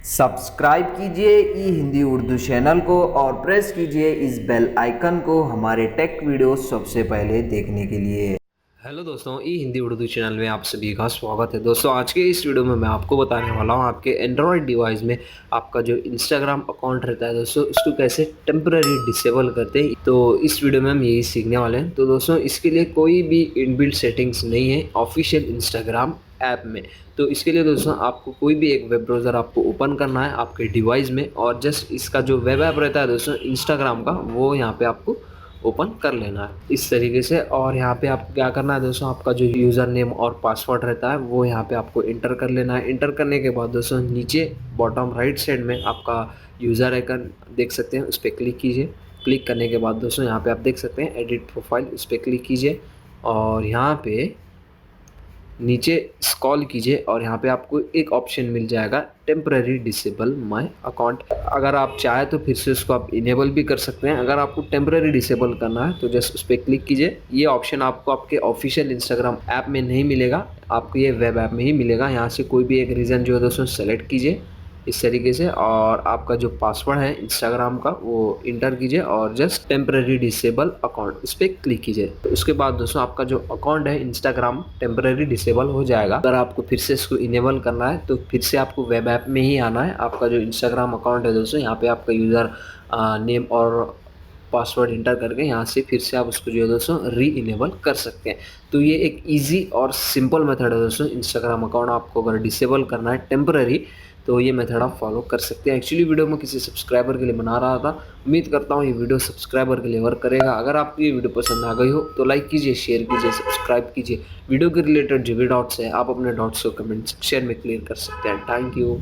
Subscribe कीजिए ई Hindi Urdu channel को और प्रेस कीजिए इस बेल आइकन को हमारे टेक वीडियोस सबसे पहले देखने के लिए। हेलो दोस्तों, ई हिंदी उर्दू चैनल में आप सभी का स्वागत है। दोस्तों, आज के इस वीडियो में मैं आपको बताने वाला हूं आपके एंड्रॉयड डिवाइस में आपका जो इंस्टाग्राम अकाउंट रहता है दोस्तों, उसको कैसे टेम्पररी डिसेबल करते हैं। तो इस वीडियो में हम यही सीखने वाले हैं। तो दोस्तों, इसके लिए कोई भी इनबिल्ट सेटिंग्स नहीं है ऑफिशियल इंस्टाग्राम ऐप में। तो इसके लिए दोस्तों आपको कोई भी एक वेब ब्राउज़र आपको ओपन करना है आपके डिवाइस में, और जस्ट इसका जो वेब ऐप रहता है दोस्तों इंस्टाग्राम का, वो यहाँ पे आपको ओपन कर लेना है इस तरीके से। और यहाँ पे आपको क्या करना है दोस्तों, आपका जो यूज़र नेम और पासवर्ड रहता है वो यहाँ पे आपको इंटर कर लेना है। इंटर करने के बाद दोस्तों नीचे बॉटम राइट साइड में आपका यूज़र आइकन देख सकते हैं, उस पर क्लिक कीजिए। क्लिक करने के बाद दोस्तों यहाँ पे आप देख सकते हैं एडिट प्रोफाइल, उस पर क्लिक कीजिए और यहाँ पे नीचे स्क्रॉल कीजिए और यहाँ पे आपको एक ऑप्शन मिल जाएगा टेम्पररी डिसेबल माय अकाउंट। अगर आप चाहे तो फिर से उसको आप इनेबल भी कर सकते हैं। अगर आपको टेम्पररी डिसेबल करना है तो जस्ट उस पर क्लिक कीजिए। ये ऑप्शन आपको आपके ऑफिशियल इंस्टाग्राम ऐप में नहीं मिलेगा, आपको ये वेब ऐप में ही मिलेगा। यहाँ से कोई भी एक रीज़न जो है दोस्तों सेलेक्ट कीजिए इस तरीके से, और आपका जो पासवर्ड है इंस्टाग्राम का वो इंटर कीजिए और जस्ट टेम्पररी डिसेबल अकाउंट इस पर क्लिक कीजिए। तो उसके बाद दोस्तों आपका जो अकाउंट है इंस्टाग्राम टेम्पररी डिसेबल हो जाएगा। अगर आपको फिर से इसको इनेबल करना है तो फिर से आपको वेब ऐप में ही आना है। आपका जो इंस्टाग्राम अकाउंट है दोस्तों, यहाँ पे आपका यूज़र नेम और पासवर्ड इंटर करके यहाँ से फिर से आप उसको जो है दोस्तों री इनेबल कर सकते हैं। तो ये एक इजी और सिंपल मेथड है दोस्तों। इंस्टाग्राम अकाउंट आपको अगर डिसेबल करना है टेम्पररी, तो ये मेथड आप फॉलो कर सकते हैं। एक्चुअली वीडियो मैं किसी सब्सक्राइबर के लिए बना रहा था, उम्मीद करता हूँ ये वीडियो सब्सक्राइबर के लिए वर्क करेगा। अगर आपको ये वीडियो पसंद आ गई हो तो लाइक कीजिए, शेयर कीजिए, सब्सक्राइब कीजिए। वीडियो के रिलेटेड जो भी डाउट्स है आप अपने डाउट्स को कमेंट सेक्शन में क्लियर कर सकते हैं। Thank you.